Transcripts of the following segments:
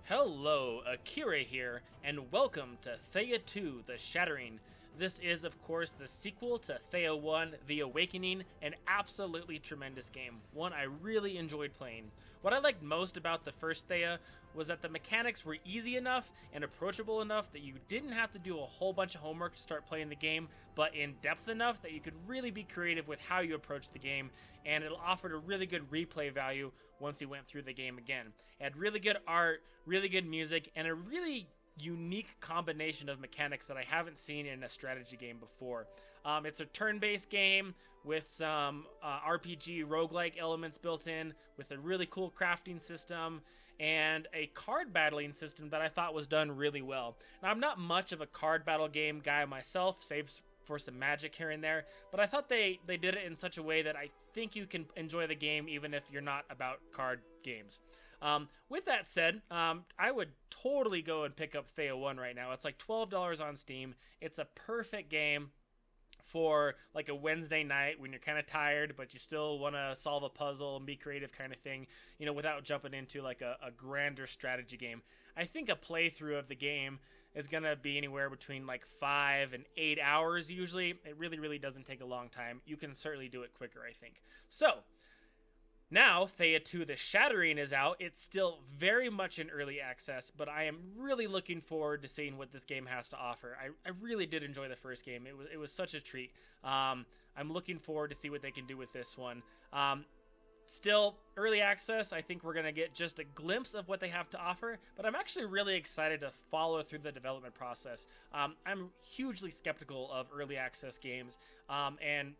Hello, Akira here, and welcome to Thea 2, The Shattering. This is, of course, the sequel to Thea 1, The Awakening, an absolutely tremendous game, one I really enjoyed playing. What I liked most about the first Thea was that the mechanics were easy enough and approachable enough that you didn't have to do a whole bunch of homework to start playing the game, but in depth enough that you could really be creative with how you approach the game, and it offered a really good replay value once you went through the game again. It had really good art, really good music, and a really unique combination of mechanics that I haven't seen in a strategy game before. It's a turn-based game with some RPG roguelike elements built in, with a really cool crafting system, and a card battling system that I thought was done really well. Now, I'm not much of a card battle game guy myself, save for some magic here and there, but I thought they did it in such a way that I think you can enjoy the game even if you're not about card games. With that said, I would totally go and pick up Thea 1 right now. It's like $12 on Steam. It's a perfect game for like a Wednesday night when you're kind of tired, but you still want to solve a puzzle and be creative kind of thing, without jumping into like a grander strategy game. I think a playthrough of the game is going to be anywhere between like 5 and 8 hours usually. It really doesn't take a long time. You can certainly do it quicker, I think. So, now, Thea 2 The Shattering is out. It's still very much in early access, but I am really looking forward to seeing what this game has to offer. I really did enjoy the first game. It was such a treat. I'm looking forward to see what they can do with this one. Still, early access, I think we're going to get just a glimpse of what they have to offer, but I'm actually really excited to follow through the development process. I'm hugely skeptical of early access games, and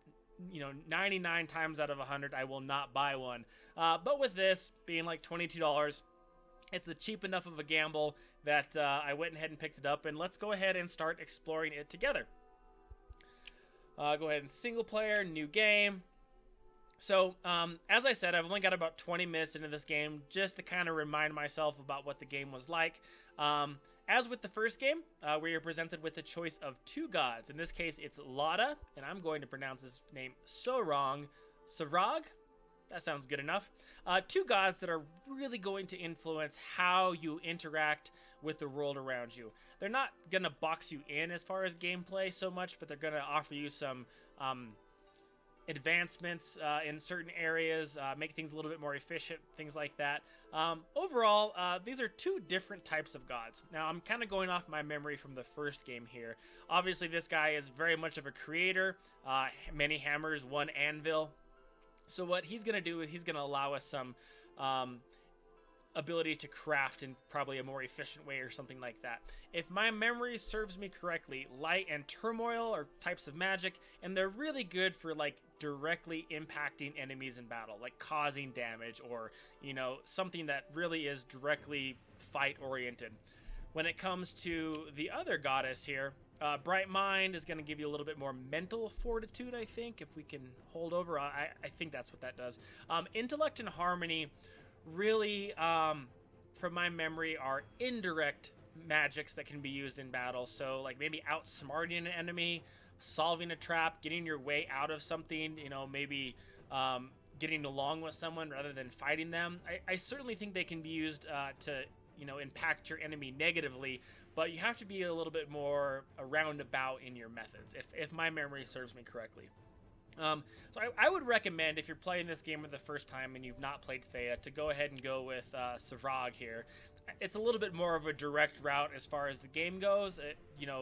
99 times out of 100 I will not buy one, but with this being like $22, it's a cheap enough of a gamble that I went ahead and picked it up, and let's go ahead and start exploring it together. Go ahead and single player, new game. So, as I said, I've only got about 20 minutes into this game just to kind of remind myself about what the game was like. As with the first game, we are presented with the choice of two gods. In this case, it's Lada, and I'm going to pronounce his name so wrong. Sarag? That sounds good enough. Two gods that are really going to influence how you interact with the world around you. They're not going to box you in as far as gameplay so much, but they're going to offer you some advancements in certain areas, make things a little bit more efficient, things like that. Overall, these are two different types of gods. Now, I'm kind of going off my memory from the first game here. Obviously, this guy is very much of a creator, many hammers, one anvil. So what he's going to do is he's going to allow us some ability to craft in probably a more efficient way or something like that. If my memory serves me correctly, light and turmoil are types of magic, and they're really good for like directly impacting enemies in battle, like causing damage or, something that really is directly fight oriented. When it comes to the other goddess here, Bright Mind is going to give you a little bit more mental fortitude, I think, if we can hold over. I think that's what that does. Intellect and Harmony really, from my memory, are indirect magics that can be used in battle. So, like, maybe outsmarting an enemy, solving a trap, getting your way out of something, maybe getting along with someone rather than fighting them. I certainly think they can be used to impact your enemy negatively, but you have to be a little bit more roundabout in your methods, if my memory serves me correctly. So I would recommend, if you're playing this game for the first time and you've not played Thea, to go ahead and go with Sarag here. It's a little bit more of a direct route as far as the game goes.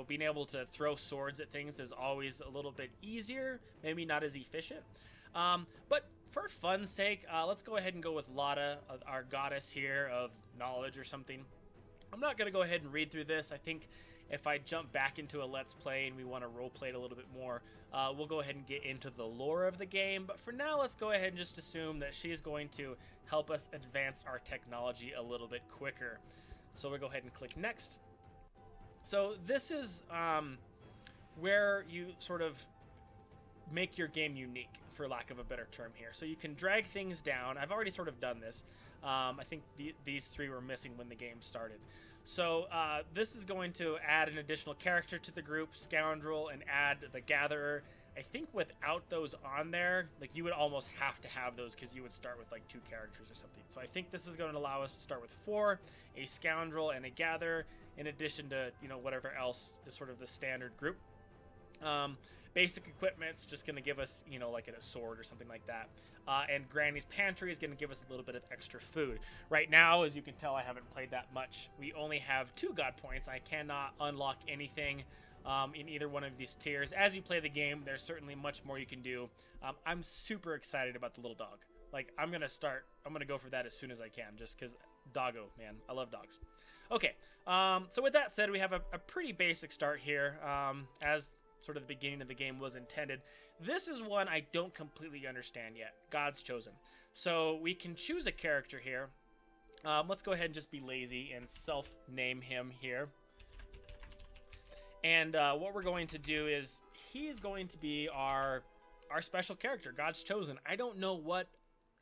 Being able to throw swords at things is always a little bit easier, maybe not as efficient. But for fun's sake, let's go ahead and go with Lada, our goddess here of knowledge or something. I'm not going to go ahead and read through this. I think if I jump back into a Let's Play and we want to roleplay it a little bit more, we'll go ahead and get into the lore of the game. But for now, let's go ahead and just assume that she's going to help us advance our technology a little bit quicker. So we'll go ahead and click Next. So this is where you sort of make your game unique, for lack of a better term here. So you can drag things down. I've already sort of done this. I think these three were missing when the game started. So this is going to add an additional character to the group, Scoundrel, and add the Gatherer. I think without those on there, like you would almost have to have those because you would start with like 2 characters or something. So I think this is going to allow us to start with 4, a scoundrel and a gatherer, in addition to, you know, whatever else is sort of the standard group. Basic equipment's just going to give us, you know, like a sword or something like that. And Granny's Pantry is going to give us a little bit of extra food. Right now, as you can tell, I haven't played that much. We only have 2 God points. I cannot unlock anything in either one of these tiers. As you play the game, there's certainly much more you can do. I'm super excited about the little dog. Like, I'm going to go for that as soon as I can, just because doggo, man. I love dogs. Okay, so with that said, we have a pretty basic start here, as sort of the beginning of the game was intended. This is one I don't completely understand yet. God's Chosen. So we can choose a character here. Let's go ahead and just be lazy and self-name him here. And what we're going to do is he's going to be our special character, God's Chosen. I don't know what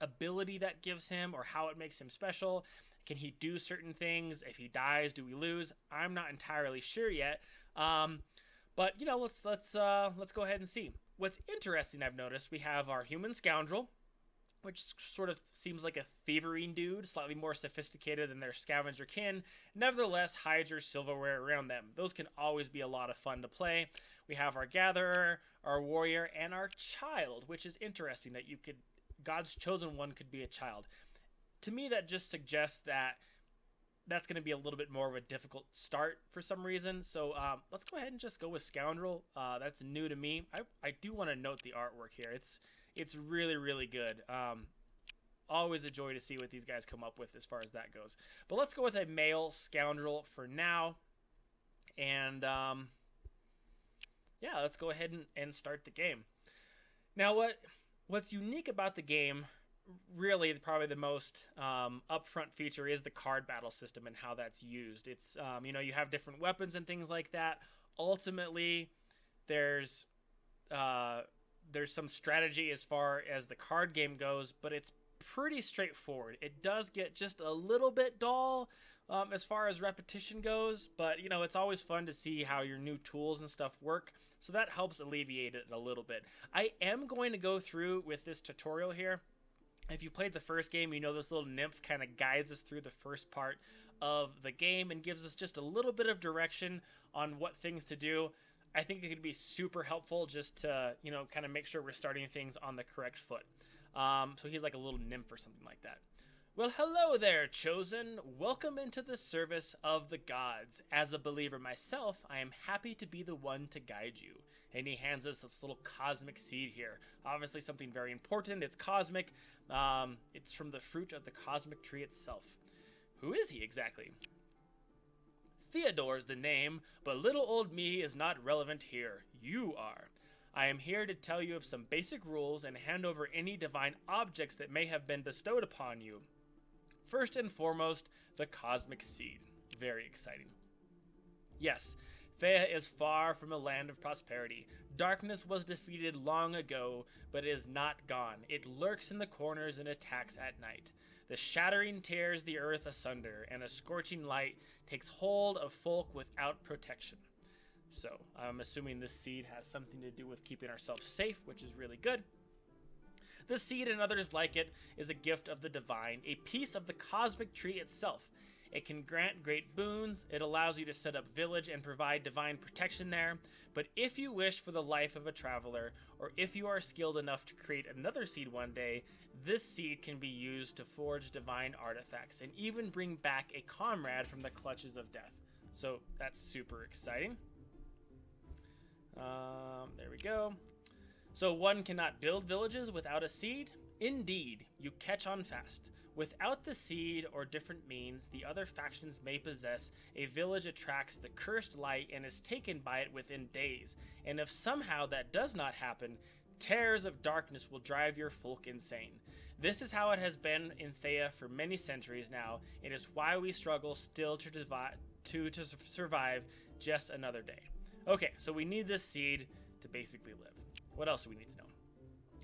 ability that gives him or how it makes him special. Can he do certain things? If he dies, do we lose? I'm not entirely sure yet. But you know, let's go ahead and see. What's interesting, I've noticed, we have our human scoundrel, which sort of seems like a thieving dude, slightly more sophisticated than their scavenger kin, nevertheless hides your silverware around them. Those can always be a lot of fun to play. We have our gatherer, our warrior, and our child, which is interesting that you could, God's Chosen one could be a child. To me, that just suggests that that's going to be a little bit more of a difficult start for some reason. So let's go ahead and just go with Scoundrel. That's new to me. I do want to note the artwork here. It's really, really good. Always a joy to see what these guys come up with as far as that goes. But let's go with a male Scoundrel for now. And yeah, let's go ahead and start the game. Now, what's unique about the game, really probably the most upfront feature, is the card battle system and how that's used. It's you know, you have different weapons and things like that. Ultimately, there's some strategy as far as the card game goes, but it's pretty straightforward. It does get just a little bit dull as far as repetition goes, but you know, it's always fun to see how your new tools and stuff work, so that helps alleviate it a little bit. I am going to go through with this tutorial here. If you played the first game, you know this little nymph kind of guides us through the first part of the game and gives us just a little bit of direction on what things to do. I think it could be super helpful just to, you know, kind of make sure we're starting things on the correct foot. So he's like a little nymph or something like that. Well, hello there, Chosen. Welcome into the service of the gods. As a believer myself, I am happy to be the one to guide you. And he hands us this little cosmic seed here. Obviously something very important. It's cosmic. It's from the fruit of the cosmic tree itself. Who is he exactly? Theodore's the name, but little old me is not relevant here. You are. I am here to tell you of some basic rules and hand over any divine objects that may have been bestowed upon you. First and foremost, the cosmic seed. Very exciting. Yes, Thea is far from a land of prosperity. Darkness was defeated long ago, but it is not gone. It lurks in the corners and attacks at night. The shattering tears the earth asunder, and a scorching light takes hold of folk without protection. So, I'm assuming this seed has something to do with keeping ourselves safe, which is really good. The seed and others like it is a gift of the divine, a piece of the cosmic tree itself. It can grant great boons, it allows you to set up village and provide divine protection there, but if you wish for the life of a traveler, or if you are skilled enough to create another seed one day, this seed can be used to forge divine artifacts, and even bring back a comrade from the clutches of death. So that's super exciting. There we go. So one cannot build villages without a seed? Indeed, you catch on fast. Without the seed or different means the other factions may possess, a village attracts the cursed light and is taken by it within days. And if somehow that does not happen, terrors of darkness will drive your folk insane. This is how it has been in Thea for many centuries now. It is why we struggle still to survive just another day. Okay, so we need this seed to basically live. What else do we need to know?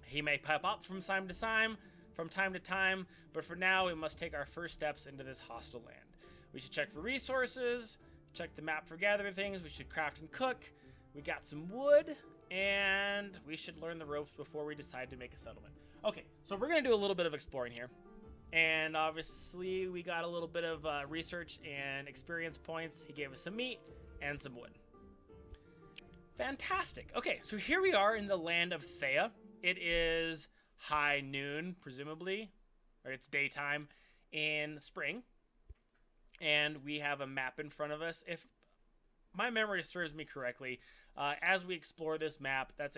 He may pop up from time to time, but for now we must take our first steps into this hostile land. We should check for resources, check the map for gathering things, we should craft and cook. We got some wood, And we should learn the ropes before we decide to make a settlement. Okay, so we're going to do a little bit of exploring here. And obviously, we got a little bit of research and experience points. He gave us some meat and some wood. Fantastic. Okay, so here we are in the land of Thea. It is high noon, presumably, or it's daytime in spring. And we have a map in front of us. If my memory serves me correctly, as we explore this map, that's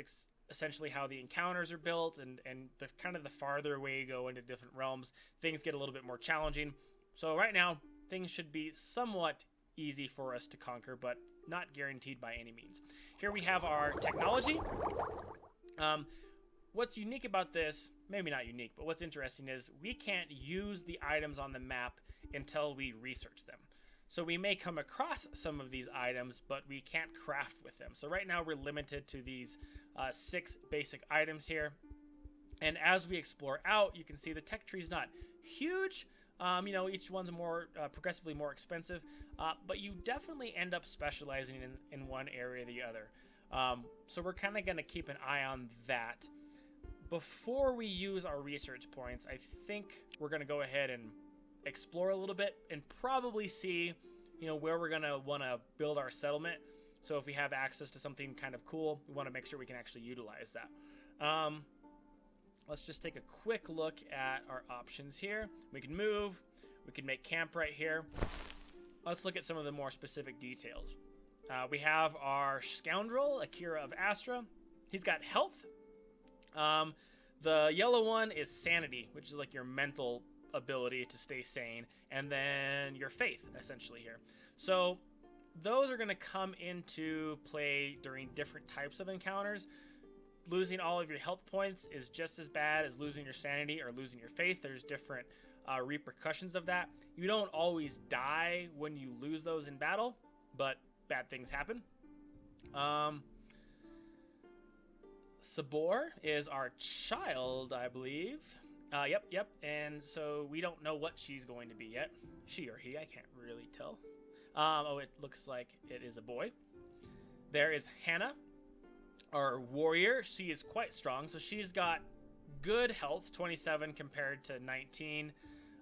essentially how the encounters are built, and the kind of the farther away you go into different realms, things get a little bit more challenging. So right now, things should be somewhat easy for us to conquer, but not guaranteed by any means. Here we have our technology. What's unique about this, maybe not unique, but what's interesting is we can't use the items on the map until we research them. So we may come across some of these items, but we can't craft with them. So right now we're limited to these 6 basic items here. And as we explore out, you can see the tech tree is not huge. Each one's more progressively more expensive, but you definitely end up specializing in one area or the other. So we're kind of going to keep an eye on that. Before we use our research points, I think we're going to go ahead and explore a little bit and probably see, where we're going to want to build our settlement. So if we have access to something kind of cool, we want to make sure we can actually utilize that. Let's just take a quick look at our options here. We can move. We can make camp right here. Let's look at some of the more specific details. We have our scoundrel, Akira of Astra. He's got health. The yellow one is sanity, which is like your mental ability to stay sane, and then your faith, essentially here. So those are going to come into play during different types of encounters. Losing all of your health points is just as bad as losing your sanity or losing your faith. There's different repercussions of that. You don't always die when you lose those in battle, but bad things happen. Sabor is our child, I believe. Yep. And so we don't know what she's going to be yet. She or he, I can't really tell. It looks like it is a boy. There is Hannah, our warrior. She is quite strong, so she's got good health, 27 compared to 19.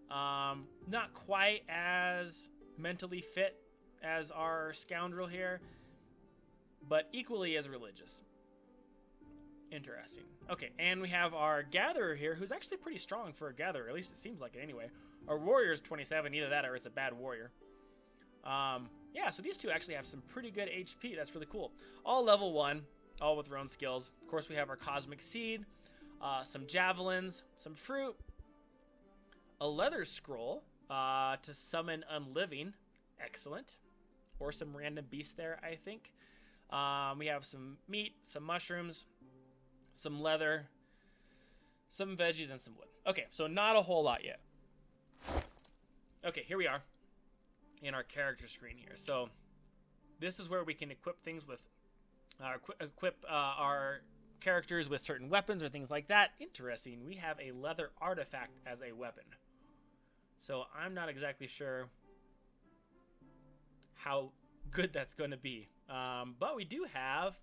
Not quite as mentally fit as our scoundrel here, but equally as religious. Interesting. Okay, and we have our gatherer here, who's actually pretty strong for a gatherer. At least it seems like it anyway. Our warrior is 27. Either that or it's a bad warrior. Yeah, so these two actually have some pretty good HP. That's really cool. All level 1, all with their own skills. Of course, we have our cosmic seed, some javelins, some fruit, a leather scroll to summon unliving. Excellent. Or some random beast there, I think. We have some meat, some mushrooms, some leather, some veggies, and some wood. Okay, so not a whole lot yet. Okay, here we are in our character screen here. So this is where we can equip things with, equip our characters with certain weapons or things like that. Interesting, we have a leather artifact as a weapon. So I'm not exactly sure how good that's going to be. But we do have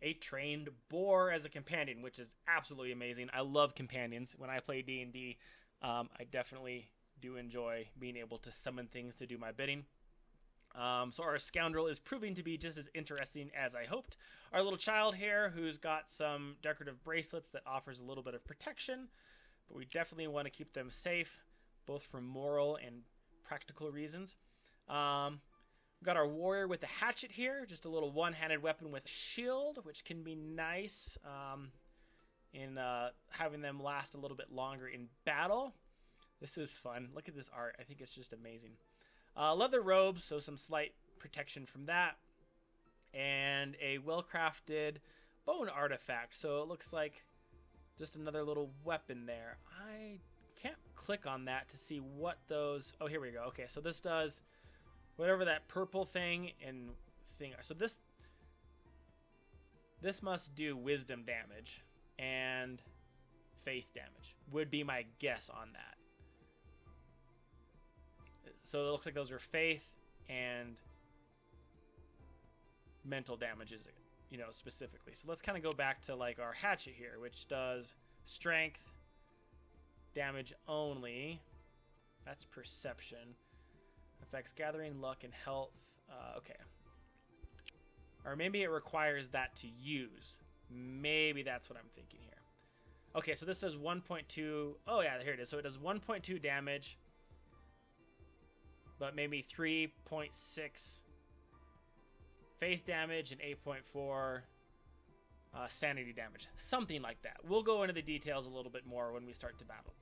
a trained boar as a companion, which is absolutely amazing. I love companions. When I play D&D, I definitely do enjoy being able to summon things to do my bidding. So our scoundrel is proving to be just as interesting as I hoped. Our little child here, who's got some decorative bracelets that offers a little bit of protection, but we definitely want to keep them safe, both for moral and practical reasons. We've got our warrior with the hatchet here, just a little one-handed weapon with a shield, which can be nice in having them last a little bit longer in battle. This is fun. Look at this art. I think it's just amazing. Leather robes, so some slight protection from that. And a well-crafted bone artifact. So it looks like just another little weapon there. I can't click on that to see what those... Oh, here we go. Okay, so this does whatever that purple thing and thing... So this must do wisdom damage and faith damage, would be my guess on that. So it looks like those are faith and mental damages. you know, specifically. So let's kind of go back to like our hatchet here, which does strength, damage only. That's perception. Affects gathering, luck, and health. Okay. Or maybe it requires that to use. Maybe that's what I'm thinking here. Okay, so this does 1.2. Oh, yeah, here it is. So it does 1.2 damage, but maybe 3.6 faith damage and 8.4 sanity damage. Something like that. We'll go into the details a little bit more when we start to battle.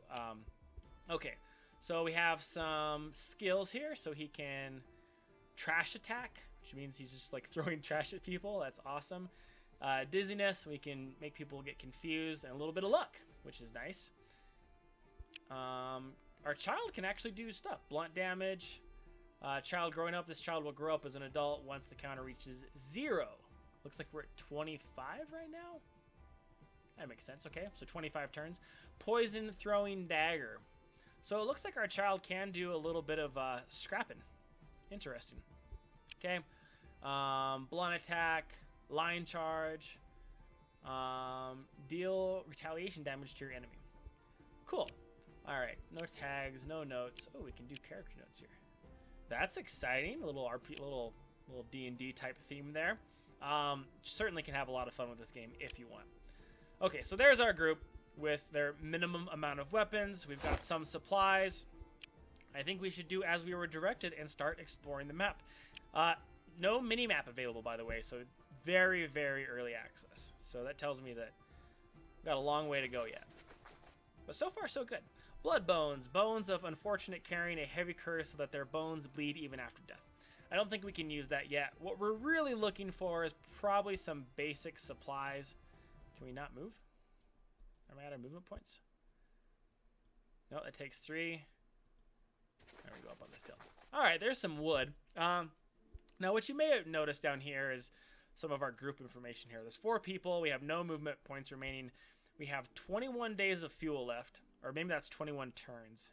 Okay, so we have some skills here. So he can trash attack, which means he's just like throwing trash at people. That's awesome. Dizziness, we can make people get confused, and a little bit of luck, which is nice. Our child can actually do stuff. Blunt damage. Child growing up. This child will grow up as an adult once the counter reaches 0. Looks like we're at 25 right now. That makes sense. Okay, so 25 turns. Poison throwing dagger. So it looks like our child can do a little bit of scrapping. Interesting. Okay. Blunt attack. Line charge. Deal retaliation damage to your enemy. Cool. Alright. No tags. No notes. Oh, we can do character notes here. That's exciting. A little RP, little D&D type theme there. Certainly can have a lot of fun with this game if you want. Okay, so there's our group with their minimum amount of weapons. We've got some supplies. I think we should do as we were directed and start exploring the map. No mini-map available, by the way, so very, very early access. So that tells me that we've got a long way to go yet. But so far, so good. Blood bones. Bones of unfortunate carrying a heavy curse so that their bones bleed even after death. I don't think we can use that yet. What we're really looking for is probably some basic supplies. Can we not move? Am I out of movement points? No, it takes 3. There we go, up on this hill. All right, there's some wood. Now, what you may have noticed down here is some of our group information here. There's 4 people. We have no movement points remaining. We have 21 days of fuel left. Or maybe that's 21 turns.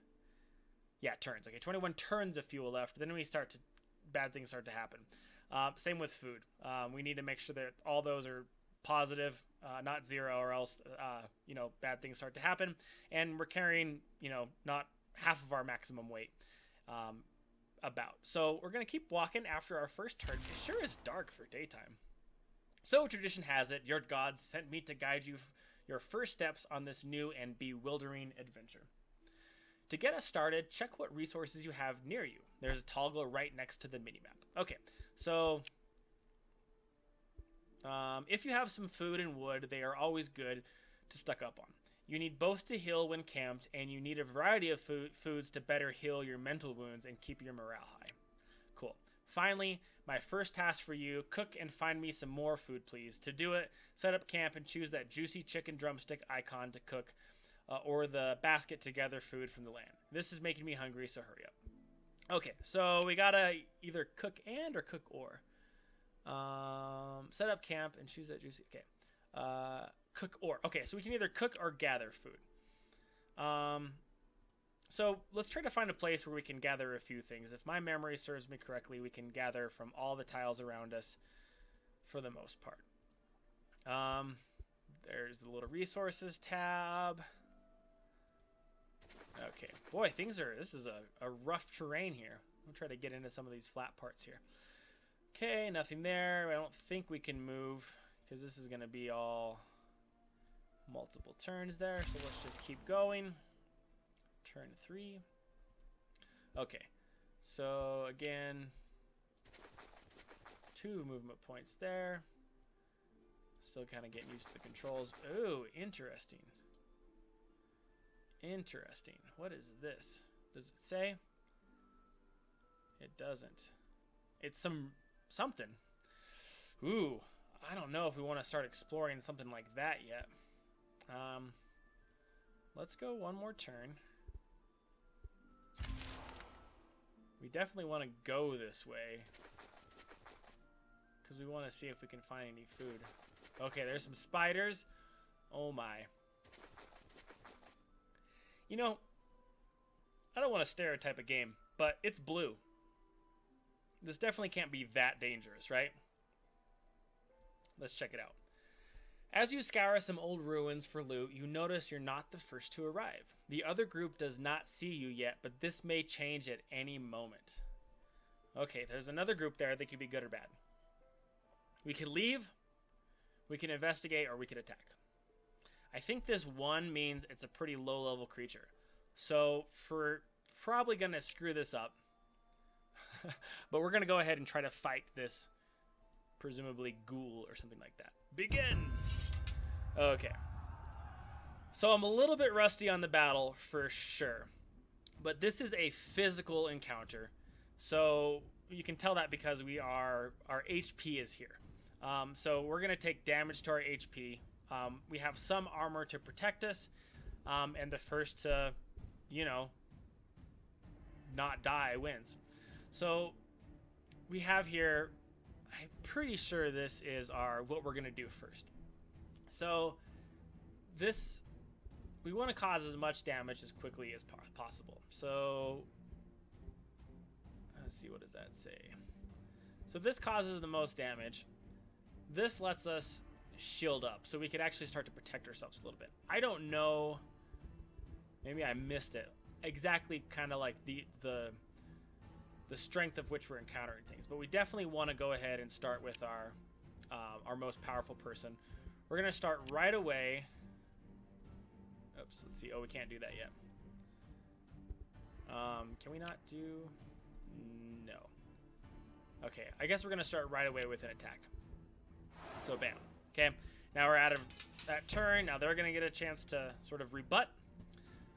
Yeah, turns. Okay, 21 turns of fuel left. Then bad things start to happen. Same with food. We need to make sure that all those are positive, not 0, or else, bad things start to happen. And we're carrying, not half of our maximum weight. So we're going to keep walking after our first turn. It sure is dark for daytime. So tradition has it, your gods sent me to guide you your first steps on this new and bewildering adventure. To get us started, check what resources you have near you. There's a toggle right next to the minimap. Okay, so if you have some food and wood, they are always good to stock up on. You need both to heal when camped, and you need a variety of foods to better heal your mental wounds and keep your morale high. Cool. Finally, my first task for you, cook and find me some more food, please. To do it, set up camp and choose that juicy chicken drumstick icon to cook, or the basket to gather food from the land. This is making me hungry, so hurry up. Okay, so we gotta either cook and or cook or. Set up camp and choose that juicy. Okay. Cook or. Okay, so we can either cook or gather food. So let's try to find a place where we can gather a few things. If my memory serves me correctly, we can gather from all the tiles around us for the most part. There's the little resources tab. Okay, boy, this is a rough terrain here. I'll try to get into some of these flat parts here. Okay, nothing there. I don't think we can move because this is going to be all multiple turns there. So let's just keep going. Turn 3. Okay, so again, 2 movement points there. Still kind of getting used to the controls. Ooh, interesting. Interesting. What is this? Does it say? It doesn't. It's something. Ooh, I don't know if we want to start exploring something like that yet. Let's go one more turn. We definitely want to go this way because we want to see if we can find any food. Okay, there's some spiders. Oh my. I don't want to stereotype a game, but it's blue. This definitely can't be that dangerous, right? Let's check it out. As you scour some old ruins for loot, you notice you're not the first to arrive. The other group does not see you yet, but this may change at any moment. Okay, there's another group there that could be good or bad. We could leave, we can investigate, or we could attack. I think this one means it's a pretty low-level creature. So, we're probably going to screw this up. But we're going to go ahead and try to fight this presumably ghoul or something like that. Begin! Okay. So I'm a little bit rusty on the battle for sure. But this is a physical encounter. So you can tell that because our HP is here. So we're going to take damage to our HP. We have some armor to protect us. And the first to, not die wins. So we have here, I'm pretty sure this is what we're going to do first. So we want to cause as much damage as quickly as possible. So let's see, what does that say? So this causes the most damage. This lets us shield up, so we could actually start to protect ourselves a little bit. I don't know, maybe I missed it, exactly kind of like the strength of which we're encountering things, but we definitely want to go ahead and start with our most powerful person. We're going to start right away. Oops, let's see. Oh, we can't do that yet. Can we not do? No. Okay, I guess we're going to start right away with an attack. So, bam. Okay, now we're out of that turn. Now they're going to get a chance to sort of rebut.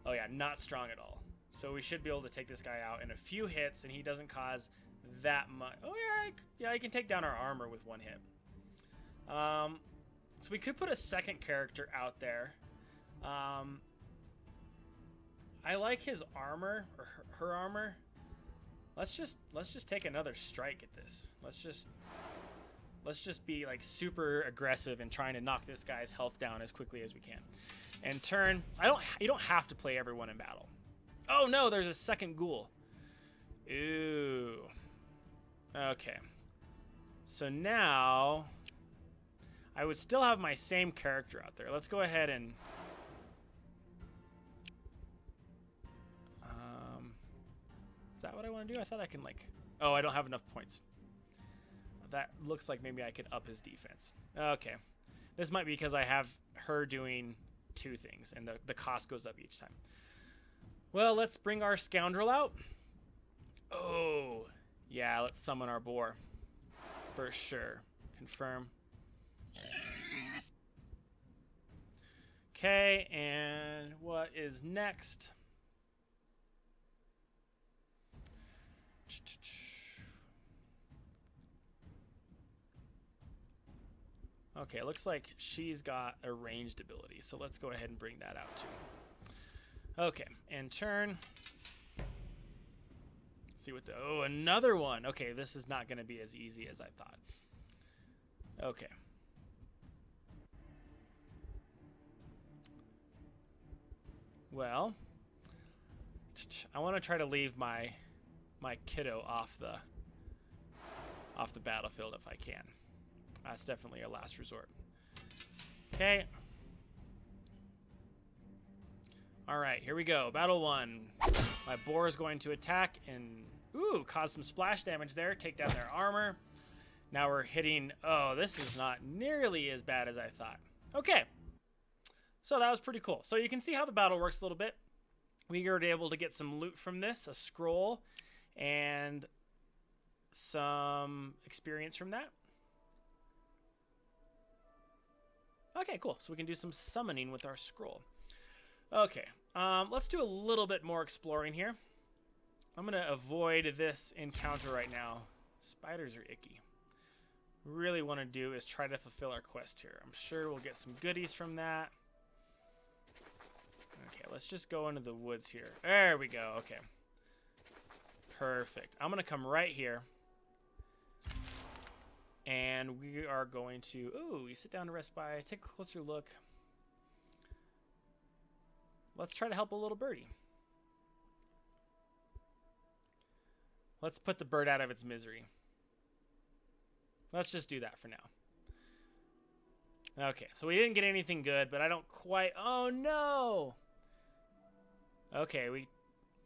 Oh, yeah, not strong at all. So we should be able to take this guy out in a few hits, and he doesn't cause that much. Oh, yeah, I can take down our armor with one hit. So we could put a second character out there. I like his armor, or her armor. Let's just take another strike at this. Let's just be like super aggressive and trying to knock this guy's health down as quickly as we can. And turn. You don't have to play everyone in battle. Oh no, there's a second ghoul. Ooh. Okay. So now I would still have my same character out there. Let's go ahead and is that what I want to do? I thought I can oh, I don't have enough points. That looks like maybe I could up his defense. Okay. This might be because I have her doing two things and the cost goes up each time. Well, let's bring our scoundrel out. Oh, yeah, let's summon our boar. For sure. Confirm. Okay, and what is next? Okay, it looks like she's got a ranged ability, so let's go ahead and bring that out too. Okay, and turn. Let's see what oh, another one. Okay, this is not going to be as easy as I thought. Okay. Well, I want to try to leave my kiddo off the battlefield if I can. That's definitely a last resort. Okay. All right, here we go. Battle 1. My boar is going to attack and, ooh, cause some splash damage there. Take down their armor. Now we're hitting, oh, this is not nearly as bad as I thought. Okay. So that was pretty cool. So you can see how the battle works a little bit. We were able to get some loot from this, a scroll, and some experience from that. Okay, cool. So we can do some summoning with our scroll. Okay, let's do a little bit more exploring here. I'm going to avoid this encounter right now. Spiders are icky. Really want to do is try to fulfill our quest here. I'm sure we'll get some goodies from that. Okay, let's just go into the woods here. There we go. Okay. Perfect. I'm going to come right here. And we are going to... Ooh, you sit down to rest by. Take a closer look. Let's try to help a little birdie. Let's put the bird out of its misery. Let's just do that for now. Okay, so we didn't get anything good, but I don't quite... Oh, no! Okay,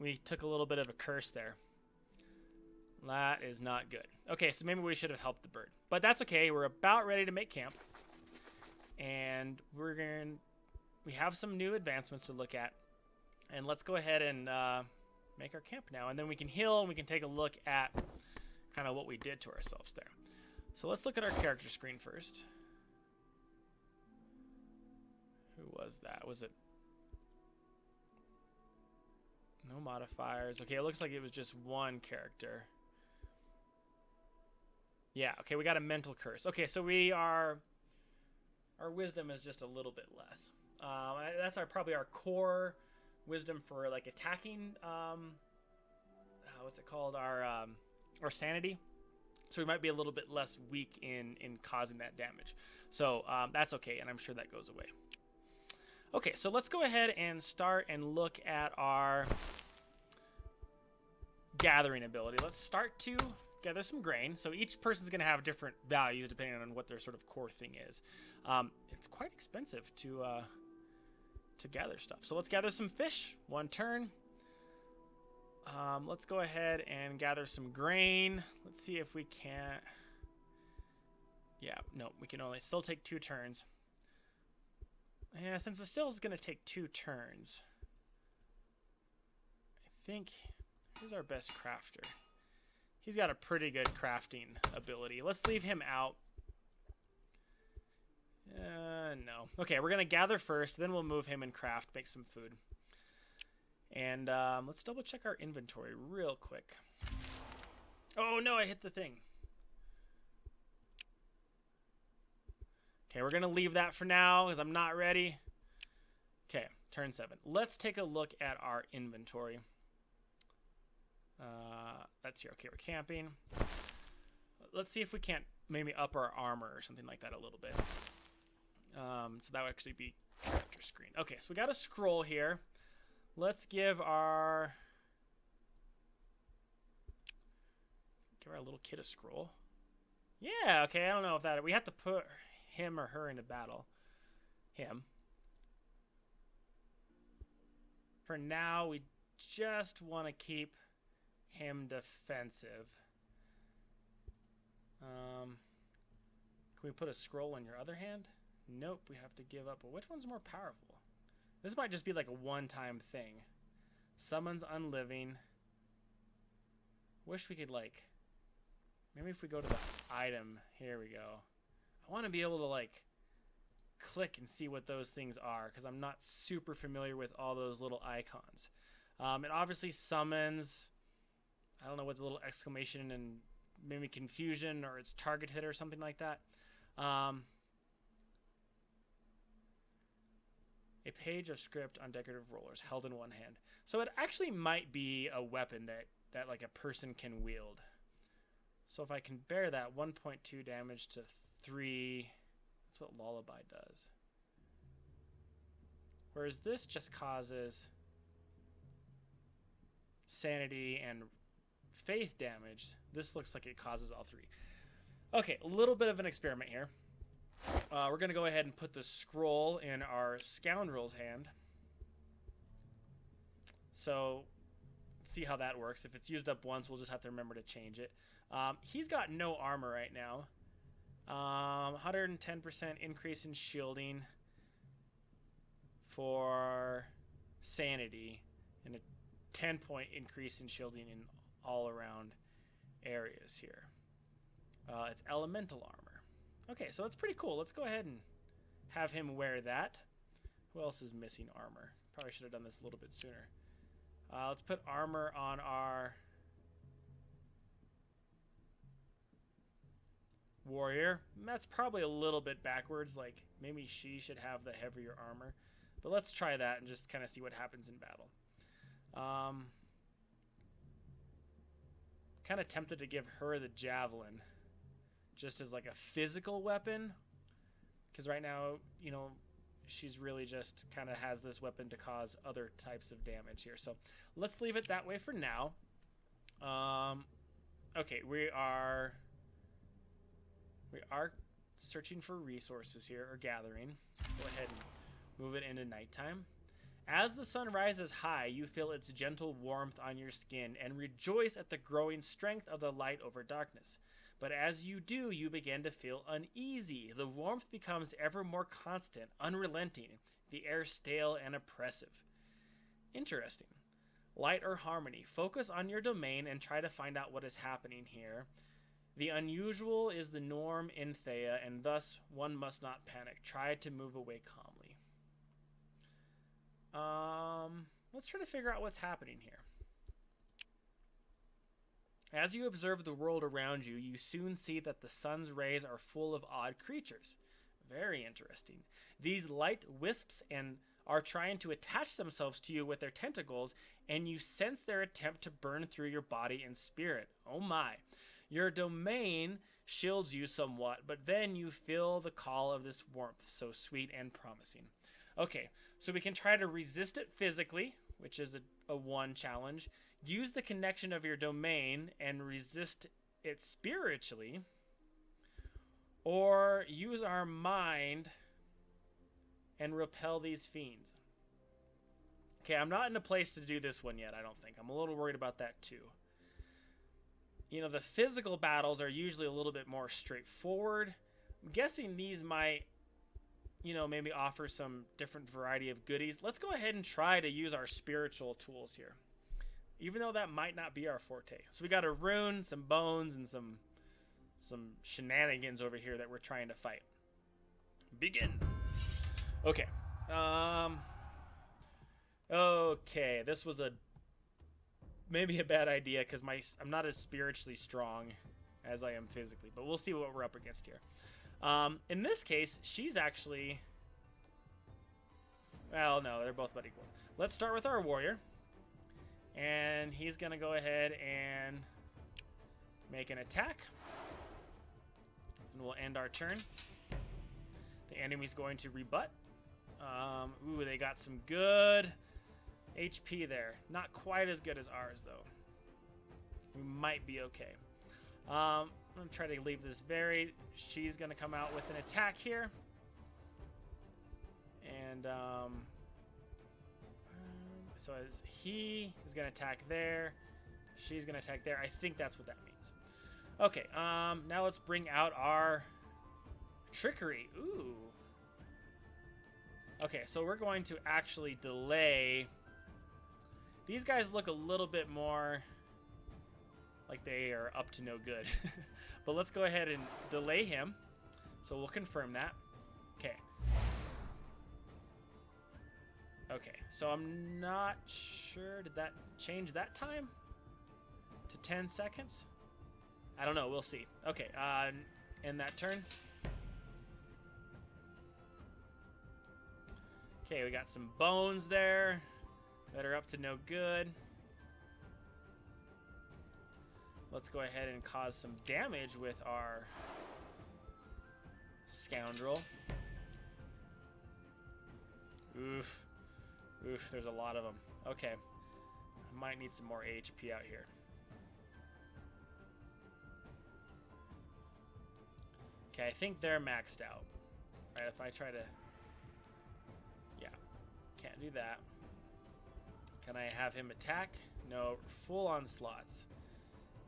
we took a little bit of a curse there. That is not good. Okay, so maybe we should have helped the bird. But that's okay. We're about ready to make camp. And we have some new advancements to look at. And let's go ahead and make our camp now. And then we can heal and we can take a look at kind of what we did to ourselves there. So let's look at our character screen first. Who was that? Was it... No modifiers. Okay, it looks like it was just one character. Yeah, okay, we got a mental curse. Okay, so our wisdom is just a little bit less. That's probably our core wisdom for like attacking. What's it called? Our sanity. So we might be a little bit less weak in causing that damage. So that's okay, and I'm sure that goes away. Okay, so let's go ahead and start and look at our gathering ability. Let's start to gather some grain. So each person's going to have different values depending on what their sort of core thing is. It's quite expensive to gather stuff. So let's gather some fish. 1 turn. Let's go ahead and gather some grain. Let's see if we can't... Yeah, no, we can only still take 2 turns. Yeah, since it still is going to take 2 turns, I think... Who's our best crafter? He's got a pretty good crafting ability. Let's leave him out. No. Okay, we're going to gather first, then we'll move him and craft, make some food. And let's double check our inventory real quick. Oh, no, I hit the thing. Okay, we're going to leave that for now because I'm not ready. Okay, turn 7. Let's take a look at our inventory. That's here. Okay, we're camping. Let's see if we can't maybe up our armor or something like that a little bit. So that would actually be character screen. Okay, so we got a scroll here. Let's give our little kid a scroll. Yeah, okay, I don't know if that... We have to put him or her into battle. Him. For now, we just want to keep him defensive. Can we put a scroll in your other hand? Nope, we have to give up. But which one's more powerful? This might just be like a one-time thing. Summons unliving. Wish we could like... Maybe if we go to the item. Here we go. I want to be able to like click and see what those things are because I'm not super familiar with all those little icons. It obviously summons... I don't know what the little exclamation and maybe confusion or it's targeted or something like that. A page of script on decorative rollers held in one hand. So it actually might be a weapon that like a person can wield. So if I can bear that, 1.2 damage to 3. That's what Lullaby does. Whereas this just causes sanity and faith damage. This looks like it causes all 3. Okay, a little bit of an experiment here. We're going to go ahead and put the scroll in our scoundrel's hand. So, see how that works. If it's used up once, we'll just have to remember to change it. He's got no armor right now. 110% increase in shielding for sanity, and a 10-point increase in shielding in all around areas here. It's elemental armor. Okay, so that's pretty cool. Let's go ahead and have him wear that. Who else is missing armor? Probably should have done this a little bit sooner. Let's put armor on our warrior. That's probably a little bit backwards. Like, maybe she should have the heavier armor. But let's try that and just kind of see what happens in battle. Kind of tempted to give her the javelin just as like a physical weapon, because right now, you know, she's really just kind of has this weapon to cause other types of damage here. So let's leave it that way for now. Okay, we are searching for resources here, or gathering. Go ahead and move it into nighttime. As the sun rises high, you feel its gentle warmth on your skin and rejoice at the growing strength of the light over darkness. But as you do, you begin to feel uneasy. The warmth becomes ever more constant, unrelenting, the air stale and oppressive. Interesting. Light or harmony. Focus on your domain and try to find out what is happening here. The unusual is the norm in Thea, and thus one must not panic. Try to move away calmly. Let's try to figure out what's happening here. As you observe the world around you, you soon see that the sun's rays are full of odd creatures. Very interesting. These light wisps are trying to attach themselves to you with their tentacles, and you sense their attempt to burn through your body and spirit. Oh my. Your domain shields you somewhat, but then you feel the call of this warmth, so sweet and promising. Okay, so we can try to resist it physically, which is a 1 challenge. Use the connection of your domain and resist it spiritually. Or use our mind and repel these fiends. Okay, I'm not in a place to do this one yet, I don't think. I'm a little worried about that too. You know, the physical battles are usually a little bit more straightforward. I'm guessing these might, you know, maybe offer some different variety of goodies. Let's go ahead and try to use our spiritual tools here, even though that might not be our forte. So we got a rune, some bones, and some shenanigans over here that we're trying to fight. Begin. Okay. Okay, this was maybe a bad idea because I'm not as spiritually strong as I am physically, but we'll see what we're up against here. In this case, she's actually... Well, no, they're both about equal. Let's start with our warrior. And he's going to go ahead and make an attack. And we'll end our turn. The enemy's going to rebut. Ooh, they got some good HP there. Not quite as good as ours, though. We might be okay. I'm going to try to leave this varied. She's going to come out with an attack here. And so as he is going to attack there, she's going to attack there. I think that's what that means. Okay, now let's bring out our trickery. Ooh. Okay, so we're going to actually delay. These guys look a little bit more like they are up to no good. But let's go ahead and delay him. So we'll confirm that. Okay. Okay, so I'm not sure. Did that change that time to 10 seconds? I don't know. We'll see. Okay, end that turn. Okay, we got some bones there that are up to no good. Let's go ahead and cause some damage with our scoundrel. Oof. Oof, there's a lot of them. Okay. I might need some more HP out here. Okay, I think they're maxed out. Right, if I try to... Yeah. Can't do that. Can I have him attack? No, full onslaughts.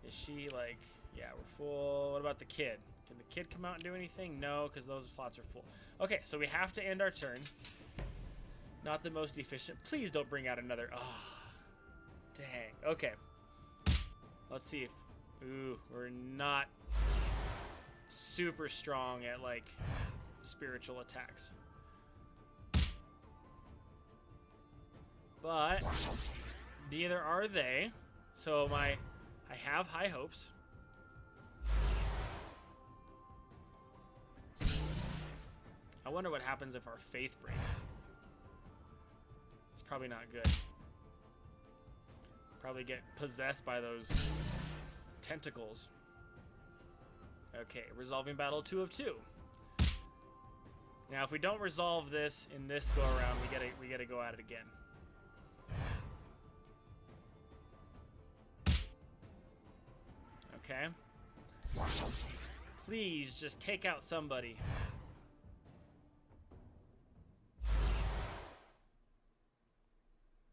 Is she like... Yeah, we're full. What about the kid? Can the kid come out and do anything? No, because those slots are full. Okay, so we have to end our turn. Not the most efficient. Please don't bring out another... Oh, dang. Okay. Let's see if... Ooh, we're not super strong at, like, spiritual attacks. But neither are they. So I have high hopes. I wonder what happens if our faith breaks. It's probably not good. Probably get possessed by those tentacles. Okay, resolving battle 2 of 2. Now, if we don't resolve this in this go around, we gotta go at it again. Okay. Please, just take out somebody.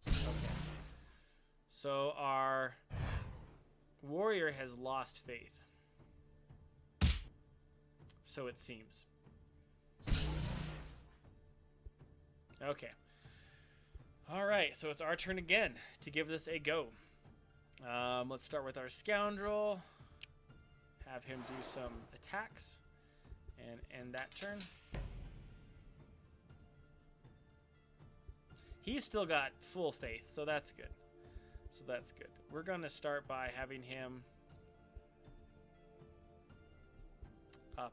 Okay. So our warrior has lost faith. So it seems. Okay. Alright, so it's our turn again to give this a go. Let's start with our scoundrel. Have him do some attacks. And end that turn. He's still got full faith, so that's good. So that's good. We're going to start by having him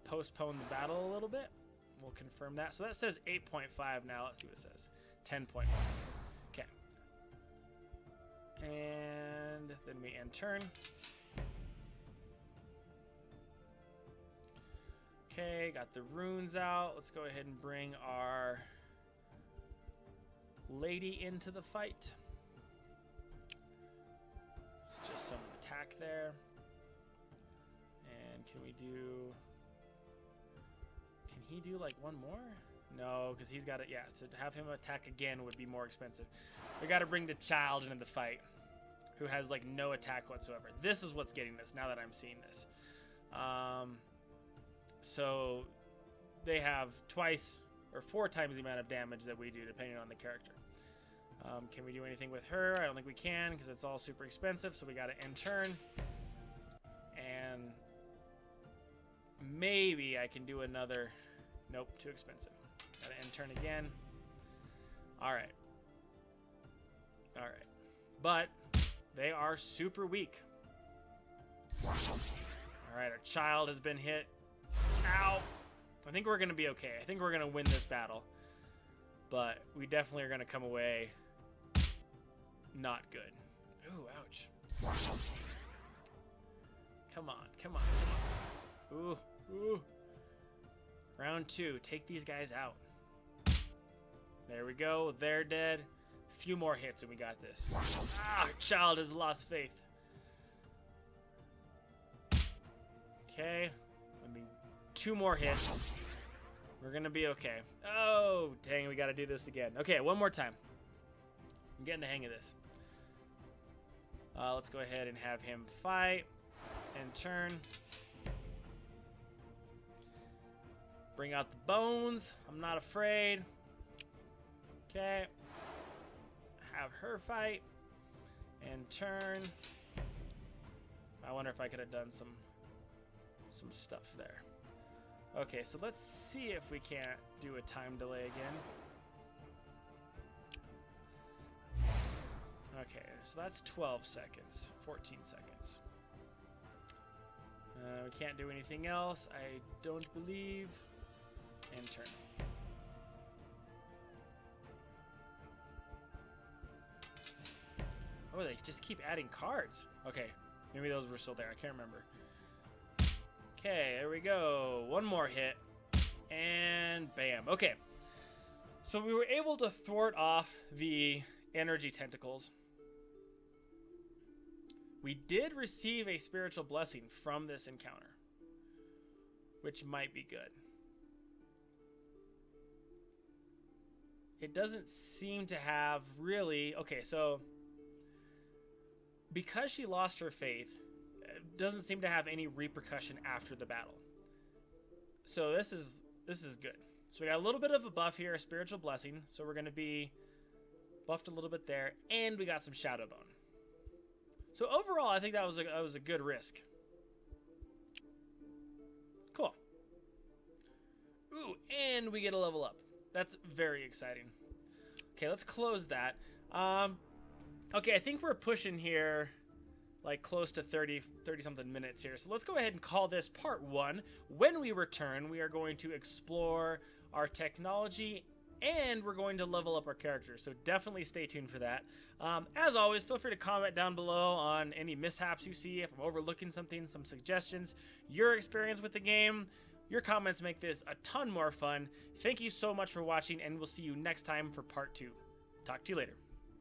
postpone the battle a little bit. We'll confirm that. So that says 8.5 now. Let's see what it says. 10.1. Okay. And then we end turn. Okay, got the runes out. Let's go ahead and bring our lady into the fight. Just some attack there. And can we do... Can he do like one more? No, because he's got it. Yeah, to have him attack again would be more expensive. We got to bring the child into the fight, who has like no attack whatsoever. This is what's getting this now that I'm seeing this. So they have twice or 4 times the amount of damage that we do, depending on the character. Can we do anything with her? I don't think we can because it's all super expensive. So we got to end turn. And maybe I can do another. Nope, too expensive. Got to end turn again. All right. All right. But they are super weak. All right, our child has been hit. Ow. I think we're going to be okay. I think we're going to win this battle. But we definitely are going to come away not good. Ooh, ouch. Come on, come on, come on. Ooh, ooh. Round 2. Take these guys out. There we go. They're dead. A few more hits and we got this. Ah, child has lost faith. Okay. Let me 2 more hits. We're going to be okay. Oh, dang. We got to do this again. Okay, one more time. I'm getting the hang of this. Let's go ahead and have him fight and turn. Bring out the bones. I'm not afraid. Okay. Have her fight and turn. I wonder if I could have done some stuff there. Okay, so let's see if we can't do a time delay again. Okay, so that's 12 seconds, 14 seconds. We can't do anything else, I don't believe. And turn. Oh, they just keep adding cards. Okay, maybe those were still there, I can't remember. Okay, there we go. One more hit. And bam. Okay. So we were able to thwart off the energy tentacles. We did receive a spiritual blessing from this encounter, which might be good. It doesn't seem to have really... Okay, so because she lost her faith, it doesn't seem to have any repercussion after the battle. So this is good. So we got a little bit of a buff here, a spiritual blessing. So we're going to be buffed a little bit there, and we got some shadow bone. So overall, I think that was a good risk. Cool. Ooh, and we get a level up. That's very exciting. Okay, let's close that. Okay, I think we're pushing here like close to 30 something minutes here. So let's go ahead and call this part 1. When we return, we are going to explore our technology and we're going to level up our characters. So definitely stay tuned for that. As always, feel free to comment down below on any mishaps you see, if I'm overlooking something, some suggestions, your experience with the game. Your comments make this a ton more fun. Thank you so much for watching, and we'll see you next time for part 2. Talk to you later.